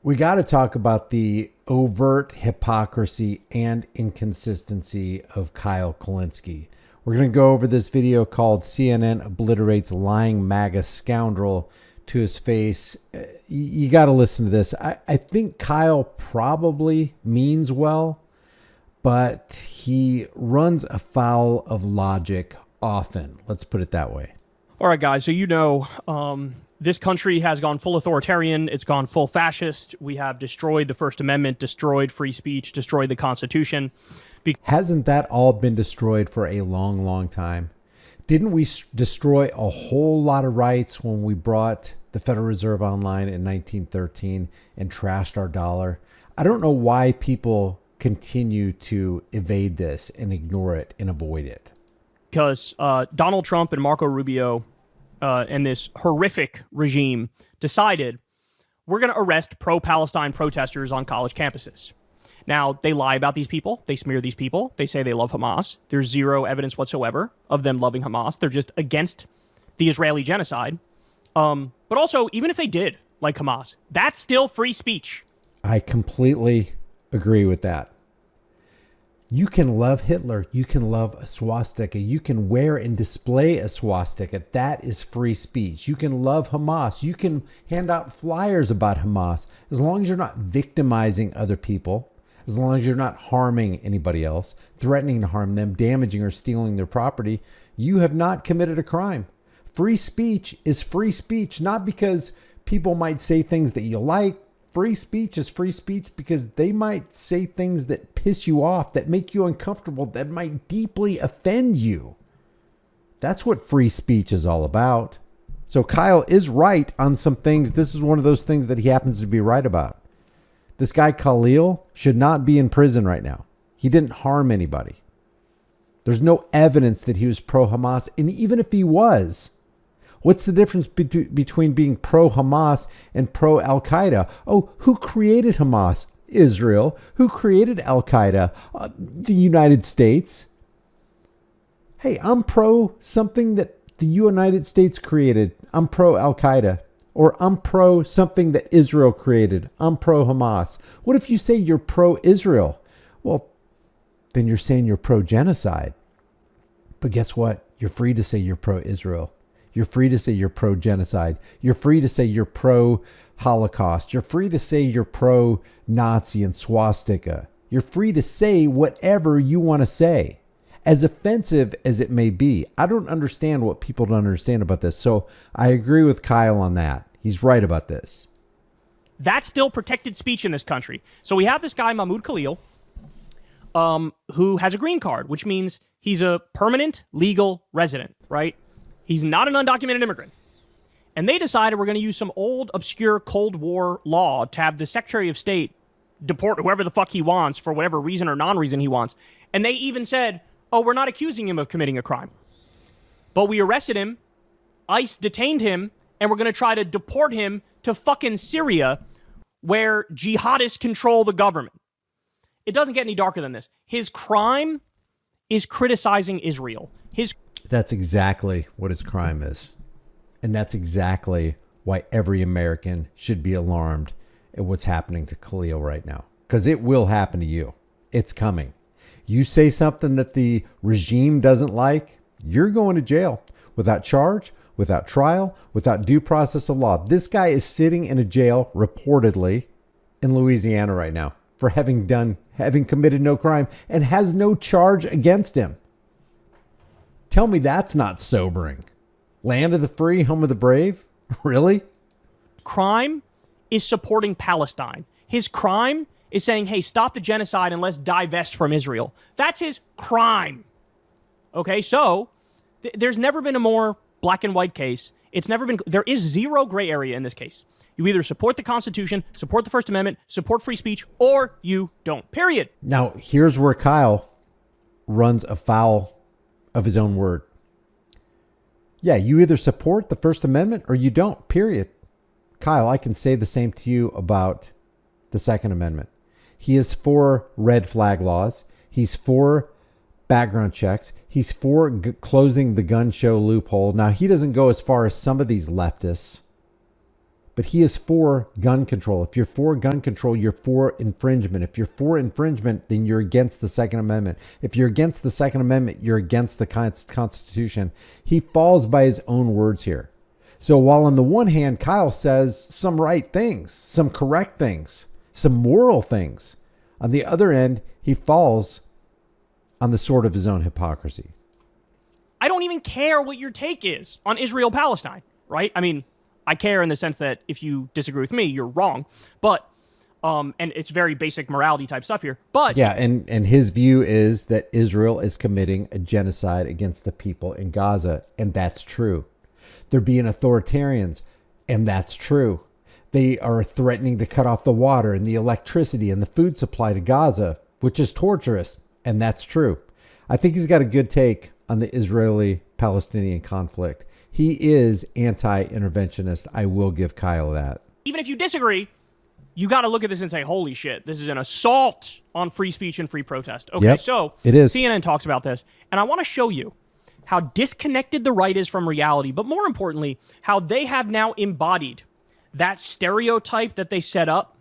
We got to talk about the overt hypocrisy and inconsistency of Kyle Kulinski. We're going to go over this video called CNN Obliterates Lying MAGA Scoundrel to his face. You got to listen to this. I think Kyle probably means well, but he runs afoul of logic often. Let's put it that way. All right, guys. So, this country has gone full authoritarian. It's gone full fascist. We have destroyed the First Amendment, destroyed free speech, destroyed the Constitution. Hasn't that all been destroyed for a long, long time? Didn't we destroy a whole lot of rights when we brought the Federal Reserve online in 1913 and trashed our dollar? I don't know why people continue to evade this and ignore it and avoid it. Because Donald Trump and Marco Rubio and this horrific regime decided we're going to arrest pro-Palestine protesters on college campuses. Now, they lie about these people. They smear these people. They say they love Hamas. There's zero evidence whatsoever of them loving Hamas. They're just against the Israeli genocide. But also, even if they did like Hamas, that's still free speech. I completely agree with that. You can love Hitler. You can love a swastika. You can wear and display a swastika. That is free speech. You can love Hamas. You can hand out flyers about Hamas. As long as you're not victimizing other people, as long as you're not harming anybody else, threatening to harm them, damaging or stealing their property, you have not committed a crime. Free speech is free speech, not because people might say things that you like. Free speech is free speech because they might say things that piss you off, that make you uncomfortable, that might deeply offend you. That's what free speech is all about. So Kyle is right on some things. This is one of those things that he happens to be right about. This guy Khalil should not be in prison right now. He didn't harm anybody. There's no evidence that he was pro-Hamas. And even if he was, what's the difference between being pro-Hamas and pro-Al-Qaeda? Oh, who created Hamas? Israel. Who created Al-Qaeda? The United States. Hey, I'm pro something that the United States created. I'm pro-Al-Qaeda. Or I'm pro something that Israel created. I'm pro-Hamas. What if you say you're pro-Israel? Well, then you're saying you're pro-genocide. But guess what? You're free to say you're pro-Israel. You're free to say you're pro-genocide. You're free to say you're pro-Holocaust. You're free to say you're pro-Nazi and swastika. You're free to say whatever you want to say, as offensive as it may be. I don't understand what people don't understand about this. So I agree with Kyle on that. He's right about this. That's still protected speech in this country. So we have this guy, Mahmoud Khalil, who has a green card, which means he's a permanent legal resident, right? He's not an undocumented immigrant. And they decided we're going to use some old, obscure Cold War law to have the Secretary of State deport whoever the fuck he wants for whatever reason or non-reason he wants. And they even said, oh, we're not accusing him of committing a crime. But we arrested him, ICE detained him, and we're going to try to deport him to fucking Syria, where jihadists control the government. It doesn't get any darker than this. His crime is criticizing Israel. That's exactly what his crime is. And that's exactly why every American should be alarmed at what's happening to Khalil right now. Because it will happen to you. It's coming. You say something that the regime doesn't like, you're going to jail without charge, without trial, without due process of law. This guy is sitting in a jail, reportedly, in Louisiana right now for having committed no crime and has no charge against him. Tell me that's not sobering. Land of the free, home of the brave? Really? Crime is supporting Palestine. His crime is saying, hey, stop the genocide and let's divest from Israel. That's his crime. Okay, so there's never been a more black and white case. There is zero gray area in this case. You either support the Constitution, support the First Amendment, support free speech, or you don't, period. Now, here's where Kyle runs afoul of his own word. Yeah, you either support the First Amendment or you don't, period. Kyle, I can say the same to you about the Second Amendment. He is for red flag laws. He's for background checks. He's for closing the gun show loophole. Now, he doesn't go as far as some of these leftists, but he is for gun control. If you're for gun control, you're for infringement. If you're for infringement, then you're against the Second Amendment. If you're against the Second Amendment, you're against the Constitution. He falls by his own words here. So while on the one hand, Kyle says some right things, some correct things, some moral things, on the other end, he falls on the sword of his own hypocrisy. I don't even care what your take is on Israel-Palestine, right? I mean, I care in the sense that if you disagree with me, you're wrong. But, and it's very basic morality type stuff here. But yeah, and his view is that Israel is committing a genocide against the people in Gaza, and that's true. They're being authoritarians, and that's true. They are threatening to cut off the water and the electricity and the food supply to Gaza, which is torturous, and that's true. I think he's got a good take on the Israeli-Palestinian conflict. He is anti-interventionist. I will give Kyle that. even if you disagree, you got to look at this and say, holy shit, this is an assault on free speech and free protest. Okay, yep, so it is. CNN talks about this, and I want to show you how disconnected the right is from reality, but more importantly, how they have now embodied that stereotype that they set up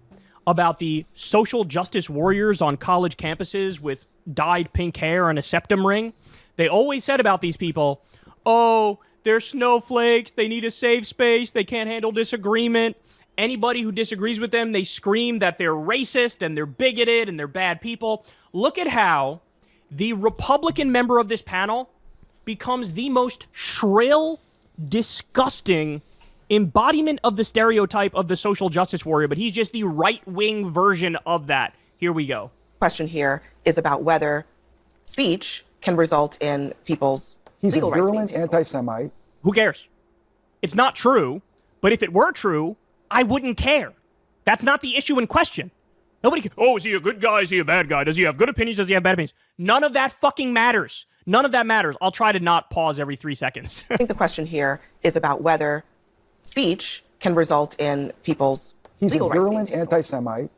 about the social justice warriors on college campuses with dyed pink hair and a septum ring. They always said about these people, oh, they're snowflakes, they need a safe space, they can't handle disagreement. Anybody who disagrees with them, they scream that they're racist and they're bigoted and they're bad people. Look at how the Republican member of this panel becomes the most shrill, disgusting embodiment of the stereotype of the social justice warrior, but he's just the right-wing version of that. Here we go. Question here is about whether speech can result in people's He's legal a rights being virulent taken away. anti-Semite. Who cares? It's not true, but if it were true, I wouldn't care. That's not the issue in question. Nobody can, oh, is he a good guy? Is he a bad guy? Does he have good opinions? Does he have bad opinions? None of that fucking matters. None of that matters. I'll try to not pause every 3 seconds. I think the question here is about whether speech can result in people's He's legal a rights being virulent taken away. anti-Semite.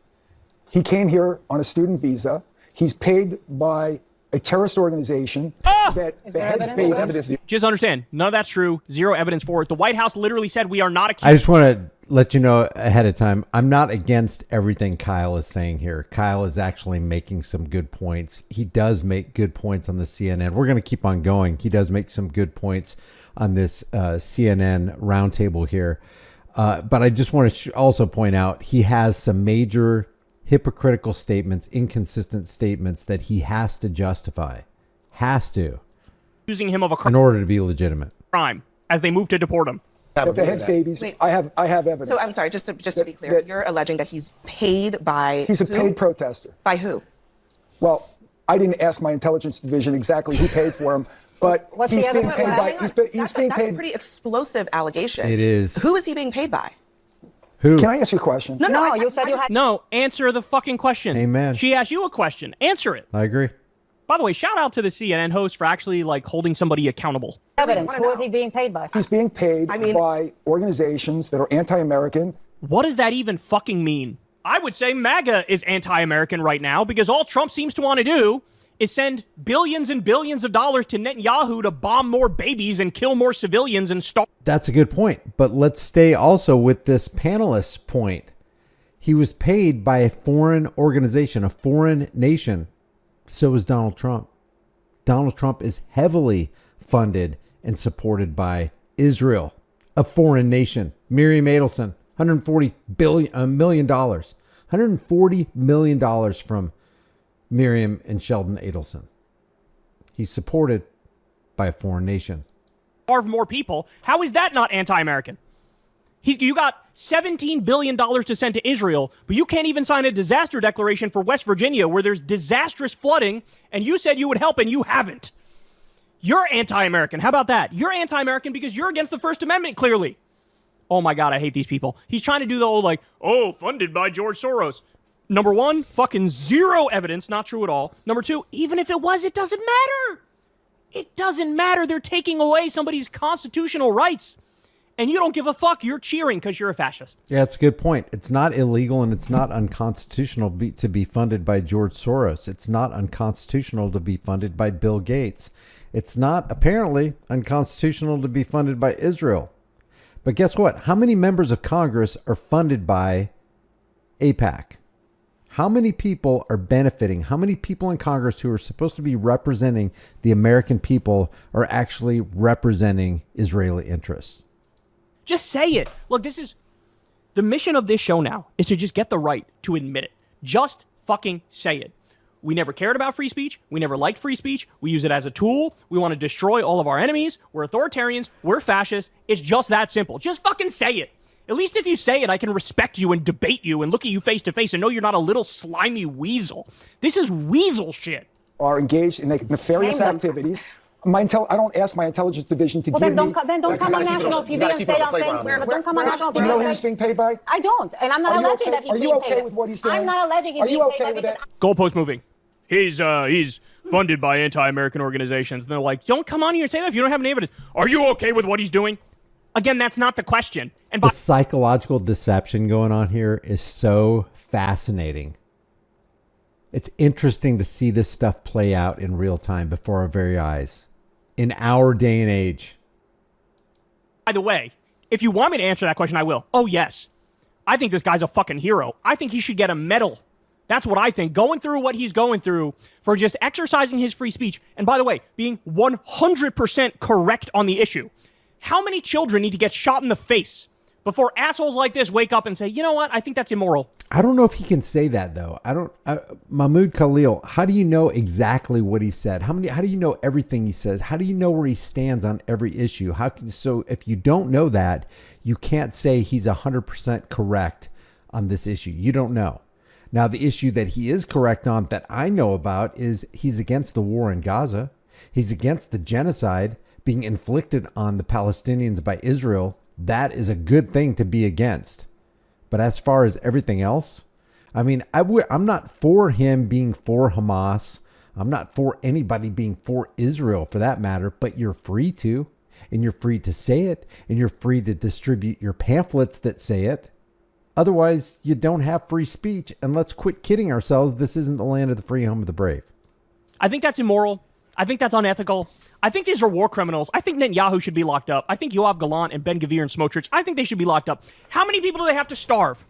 He came here on a student visa. He's paid by a terrorist organization that heads babies. Just understand, none of that's true. Zero evidence for it. The White House literally said we are not accused. I just want to let you know ahead of time, I'm not against everything Kyle is saying here. Kyle is actually making some good points. He does make good points on the CNN. We're going to keep on going. He does make some good points on this CNN roundtable here. But I just want to also point out he has some major hypocritical statements, inconsistent statements that he has to justify. Has to. Accusing him of a In order to be legitimate. crime as they move to deport him. That beheads babies. Wait. I have evidence. So I'm sorry, just to be clear, you're alleging that he's paid by He's a who? paid protester. By who? Well, I didn't ask my intelligence division exactly who paid for him, but What's he's the being evidence? paid by. Hang on. He's being That's a paid. pretty explosive allegation. It is. Who is he being paid by? Who? Can I ask you a question? No, you said you had. No, answer the fucking question. Amen. She asked you a question. Answer it. I agree. By the way, shout out to the CNN host for actually like holding somebody accountable. Evidence. wanna Who is know. he being paid by? He's being paid I mean- by organizations that are anti-American. What does that even fucking mean? I would say MAGA is anti-American right now because all Trump seems to want to do is send billions and billions of dollars to Netanyahu to bomb more babies and kill more civilians and starve. That's a good point. But let's stay also with this panelist's point. He was paid by a foreign organization, a foreign nation. So is Donald Trump. Donald Trump is heavily funded and supported by Israel, a foreign nation. Miriam Adelson, $140 million. $140 million from Miriam and Sheldon Adelson. He's supported by a foreign nation. More people. How is that not anti-American? You got $17 billion to send to Israel, but you can't even sign a disaster declaration for West Virginia where there's disastrous flooding, and you said you would help, and you haven't. You're anti-American. How about that? You're anti-American because you're against the First Amendment, clearly. Oh my God, I hate these people. He's trying to do the old like, oh, funded by George Soros. Number one, fucking zero evidence, not true at all. Number two, even if it was, it doesn't matter. It doesn't matter. They're taking away somebody's constitutional rights. And you don't give a fuck. You're cheering because you're a fascist. Yeah, it's a good point. It's not illegal and it's not unconstitutional to be funded by George Soros. It's not unconstitutional to be funded by Bill Gates. It's not apparently unconstitutional to be funded by Israel. But guess what? How many members of Congress are funded by AIPAC? How many people are benefiting? How many people in Congress who are supposed to be representing the American people are actually representing Israeli interests? Just say it. Look, this is the mission of this show now is to just get the right to admit it. Just fucking say it. We never cared about free speech. We never liked free speech. We use it as a tool. We want to destroy all of our enemies. We're authoritarians. We're fascists. It's just that simple. Just fucking say it. At least if you say it, I can respect you and debate you and look at you face to face and know you're not a little slimy weasel. This is weasel shit. Are engaged in nefarious activities. I don't ask my intelligence division to give me... Then don't come on national TV and say all things. Don't come on national TV. Do you know who he's being paid by? I don't, and I'm not alleging that he's being paid. Are you okay with what he's doing? I'm not alleging he's being paid. Are you okay with that? Goalpost moving. He's funded by anti-American organizations. And they're like, don't come on here and say that if you don't have any evidence. Are you okay with what he's doing? Again, that's not the question. And the psychological deception going on here is so fascinating. It's interesting to see this stuff play out in real time before our very eyes. In our day and age. By the way, if you want me to answer that question, I will. Oh, yes. I think this guy's a fucking hero. I think he should get a medal. That's what I think. Going through what he's going through for just exercising his free speech. And by the way, being 100% correct on the issue. How many children need to get shot in the face before assholes like this wake up and say, you know what? I think that's immoral. I don't know if he can say that, though. Mahmoud Khalil, how do you know exactly what he said? How do you know everything he says? How do you know where he stands on every issue? So if you don't know that, you can't say he's 100% correct on this issue. You don't know. Now, the issue that he is correct on that I know about is he's against the war in Gaza. He's against the genocide being inflicted on the Palestinians by Israel. That is a good thing to be against. But as far as everything else, I mean, I'm not for him being for Hamas. I'm not for anybody being for Israel for that matter, but you're free to, and you're free to say it, and you're free to distribute your pamphlets that say it. Otherwise, you don't have free speech. And let's quit kidding ourselves. This isn't the land of the free, home of the brave. I think that's immoral. I think that's unethical. I think these are war criminals. I think Netanyahu should be locked up. I think Yoav Gallant and Ben Gvir and Smotrich, I think they should be locked up. How many people do they have to starve?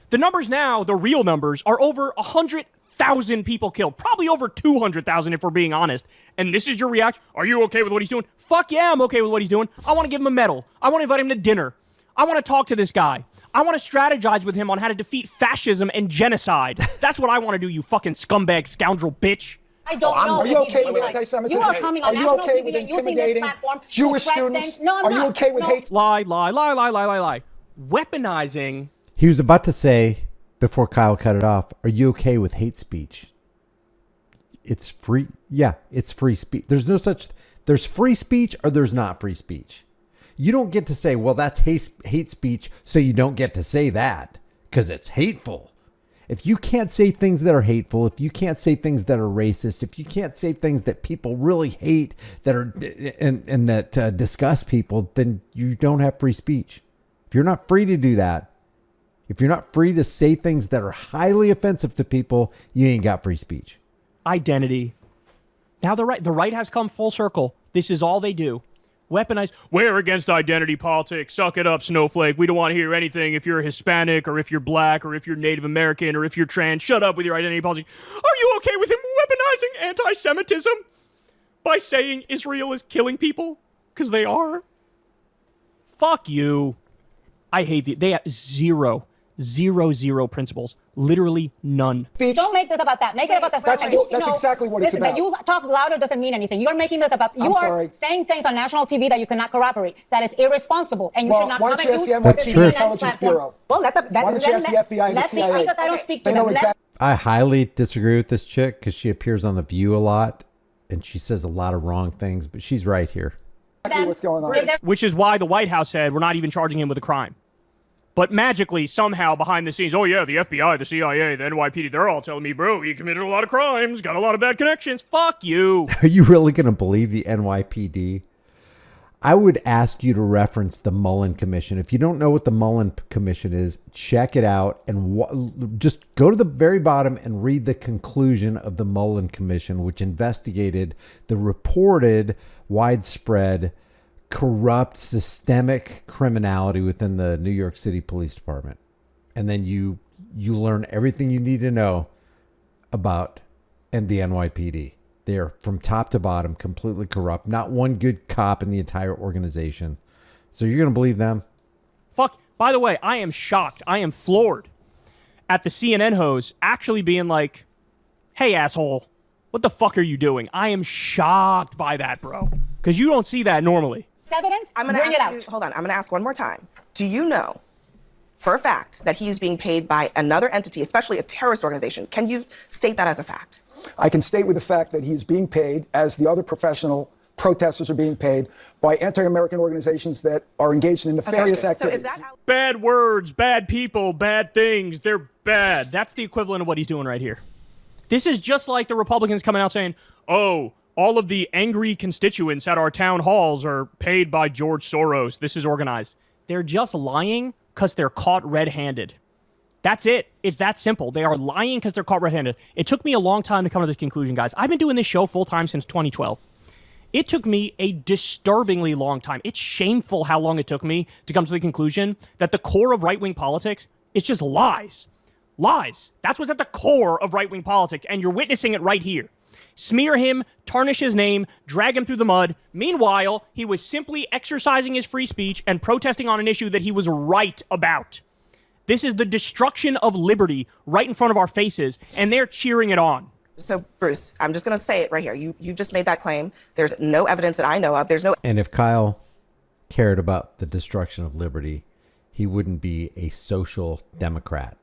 The numbers now, the real numbers, are over 100,000 people killed. Probably over 200,000 if we're being honest. And this is your reaction? Are you okay with what he's doing? Fuck yeah, I'm okay with what he's doing. I want to give him a medal. I want to invite him to dinner. I want to talk to this guy. I want to strategize with him on how to defeat fascism and genocide. That's what I want to do, you fucking scumbag scoundrel bitch. I don't know. Are you okay with anti-Semitism? You are coming on national okay TV with and using this intimidating platform Jewish to spread students? things. No, I'm Are not. you okay with hate? Lie. Weaponizing. He was about to say, before Kyle cut it off, are you okay with hate speech? It's free. Yeah, it's free speech. There's free speech or there's not free speech. You don't get to say, well, that's hate speech, so you don't get to say that because it's hateful. If you can't say things that are hateful, if you can't say things that are racist, if you can't say things that people really hate that are and that disgust people, then you don't have free speech. If you're not free to do that, if you're not free to say things that are highly offensive to people, you ain't got free speech. Identity. Now the right has come full circle. This is all they do. Weaponize. We're against identity politics. Suck it up, snowflake. We don't want to hear anything if you're Hispanic or if you're black or if you're Native American or if you're trans. Shut up with your identity politics. Are you okay with him weaponizing anti-Semitism by saying Israel is killing people? Because they are. Fuck you. I hate the. They have zero principles. Literally none. Don't make this about that. Make it about the fact that that's exactly what it's about. That you talk louder doesn't mean anything. You're making this about. You are saying things on national TV that you cannot corroborate. That is irresponsible, and you should not. Why don't you ask the NYPD Intelligence Bureau? Well, why don't you ask the FBI and the CIA? Because I don't speak to them. I highly disagree with this chick because she appears on The View a lot, and she says a lot of wrong things, but she's right here. Exactly what's going on. Which is why the White House said we're not even charging him with a crime. But magically, somehow, behind the scenes, oh yeah, the FBI, the CIA, the NYPD, they're all telling me, bro, you committed a lot of crimes, got a lot of bad connections. Fuck you. Are you really going to believe the NYPD? I would ask you to reference the Mullen Commission. If you don't know what the Mullen Commission is, check it out and just go to the very bottom and read the conclusion of the Mullen Commission, which investigated the reported widespread corrupt, systemic criminality within the New York City Police Department. And then you learn everything you need to know about the NYPD. They're from top to bottom, completely corrupt. Not one good cop in the entire organization. So you're going to believe them? Fuck. By the way, I am shocked. I am floored at the CNN host actually being like, hey, asshole, what the fuck are you doing? I am shocked by that, bro. Because you don't see that normally. Evidence, I'm going to ask you, hold on, I'm going to ask one more time. Do you know for a fact that he is being paid by another entity, especially a terrorist organization? Can you state that as a fact? I can state with the fact that he's being paid, as the other professional protesters are being paid, by anti-American organizations that are engaged in nefarious activities. Bad words, bad people, bad things. They're bad. That's the equivalent of what he's doing right here. This is just like the Republicans coming out saying, oh, all of the angry constituents at our town halls are paid by George Soros. This is organized. They're just lying because they're caught red-handed. That's it. It's that simple. They are lying because they're caught red-handed. It took me a long time to come to this conclusion, guys. I've been doing this show full-time since 2012. It took me a disturbingly long time. It's shameful how long it took me to come to the conclusion that the core of right-wing politics is just lies. Lies. That's what's at the core of right-wing politics, and you're witnessing it right here. Smear him, tarnish his name, drag him through the mud. Meanwhile, he was simply exercising his free speech and protesting on an issue that he was right about. This is the destruction of liberty right in front of our faces, and they're cheering it on. So, Bruce, I'm just going to say it right here. You just made that claim. There's no evidence that I know of. There's no... And if Kyle cared about the destruction of liberty, he wouldn't be a social democrat.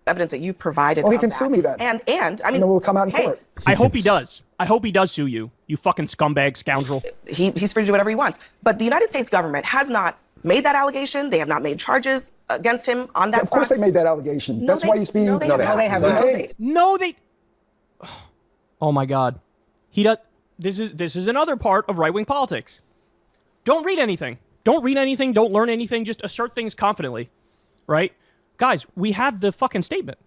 Evidence that you've provided. Oh, he can sue me then. And I mean, we'll come out in court. I hope he does. I hope he does sue you, you fucking scumbag scoundrel. He's free to do whatever he wants. But the United States government has not made that allegation. They have not made charges against him on that. Of course they made that allegation. That's why he's being... No, they haven't. No, they... Oh, my God. He does... This is another part of right-wing politics. Don't read anything. Don't read anything. Don't learn anything. Just assert things confidently. Right? Guys, we have the fucking statement.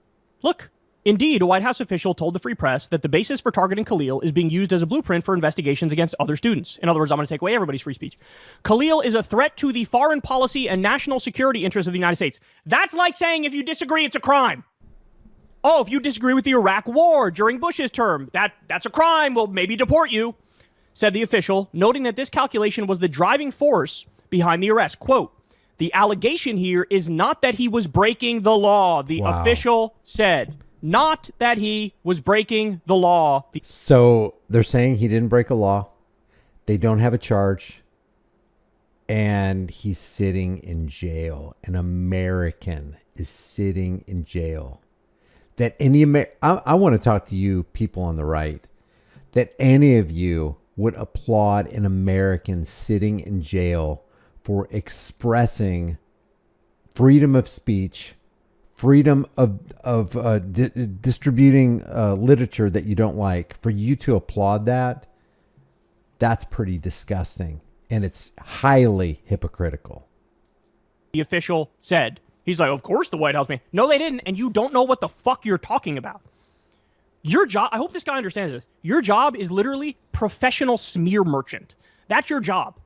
Look. Indeed, a White House official told the Free Press that the basis for targeting Khalil is being used as a blueprint for investigations against other students. In other words, I'm going to take away everybody's free speech. Khalil is a threat to the foreign policy and national security interests of the United States. That's like saying if you disagree, it's a crime. Oh, if you disagree with the Iraq war during Bush's term, that's a crime. We'll maybe deport you, said the official, noting that this calculation was the driving force behind the arrest. Quote, the allegation here is not that he was breaking the law, the official said. Not that he was breaking the law. So they're saying he didn't break a law. They don't have a charge. And he's sitting in jail. An American is sitting in jail. That I want to talk to you people on the right. That any of you would applaud an American sitting in jail for expressing freedom of speech, freedom of distributing literature that you don't like. For you to applaud that, that's pretty disgusting. And it's highly hypocritical. The official said. He's like, of course the White House made. No, they didn't. And you don't know what the fuck you're talking about. Your job, I hope this guy understands this. Your job is literally professional smear merchant. That's your job.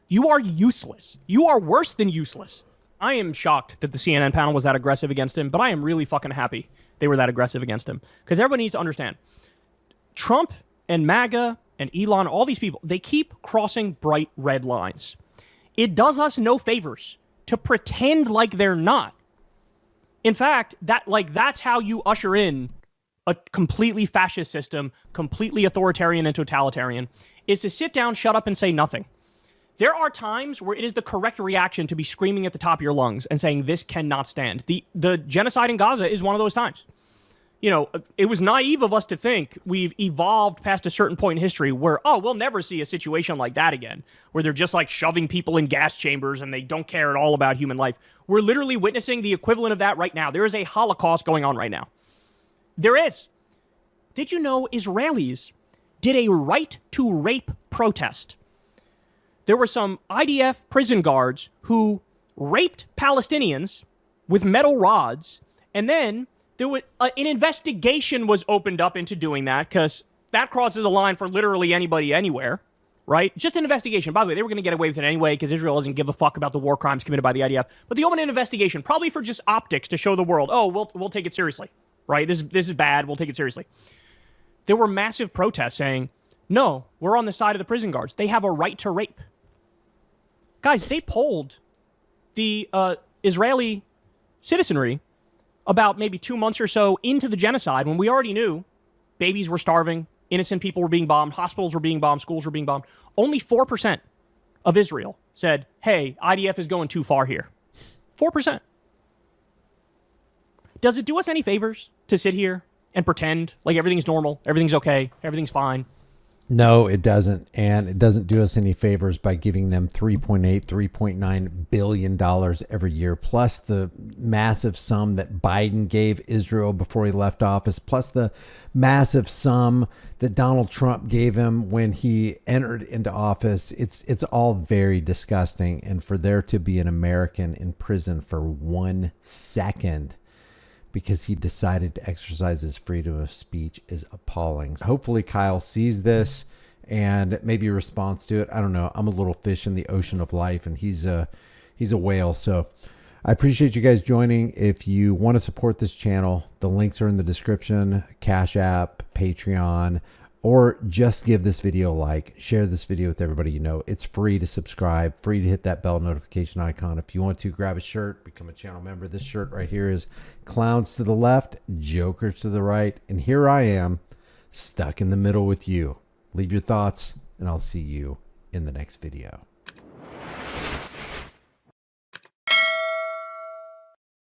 You are useless. You are worse than useless. I am shocked that the CNN panel was that aggressive against him, but I am really fucking happy they were that aggressive against him. Because everybody needs to understand, Trump and MAGA and Elon, all these people, they keep crossing bright red lines. It does us no favors to pretend like they're not. In fact, that's how you usher in a completely fascist system, completely authoritarian and totalitarian, is to sit down, shut up, and say nothing. There are times where it is the correct reaction to be screaming at the top of your lungs and saying, this cannot stand. The genocide in Gaza is one of those times. You know, it was naive of us to think we've evolved past a certain point in history where, oh, we'll never see a situation like that again, where they're just like shoving people in gas chambers and they don't care at all about human life. We're literally witnessing the equivalent of that right now. There is a Holocaust going on right now. There is. Did you know Israelis did a right to rape protest? There were some IDF prison guards who raped Palestinians with metal rods, and then there was an investigation was opened up into doing that because that crosses a line for literally anybody anywhere, right? Just an investigation. By the way, they were going to get away with it anyway because Israel doesn't give a fuck about the war crimes committed by the IDF. But they opened an investigation, probably for just optics to show the world, oh, we'll take it seriously, right? This is bad. We'll take it seriously. There were massive protests saying, no, we're on the side of the prison guards. They have a right to rape. Guys, they polled the Israeli citizenry about maybe 2 months or so into the genocide when we already knew babies were starving, innocent people were being bombed, hospitals were being bombed, schools were being bombed. Only 4% of Israel said, hey, IDF is going too far here. 4%. Does it do us any favors to sit here and pretend like everything's normal, everything's okay, everything's fine? No, it doesn't. And it doesn't do us any favors by giving them $3.9 billion every year, plus the massive sum that Biden gave Israel before he left office, plus the massive sum that Donald Trump gave him when he entered into office. It's all very disgusting. And for there to be an American in prison for 1 second because he decided to exercise his freedom of speech is appalling. Hopefully Kyle sees this and maybe responds to it. I don't know. I'm a little fish in the ocean of life, and he's a whale. So I appreciate you guys joining. If you want to support this channel, the links are in the description, Cash App, Patreon, or just give this video a like. Share this video with everybody you know. It's free to subscribe, free to hit that bell notification icon. If you want to, grab a shirt, become a channel member. This shirt right here is clowns to the left, jokers to the right. And here I am, stuck in the middle with you. Leave your thoughts, and I'll see you in the next video.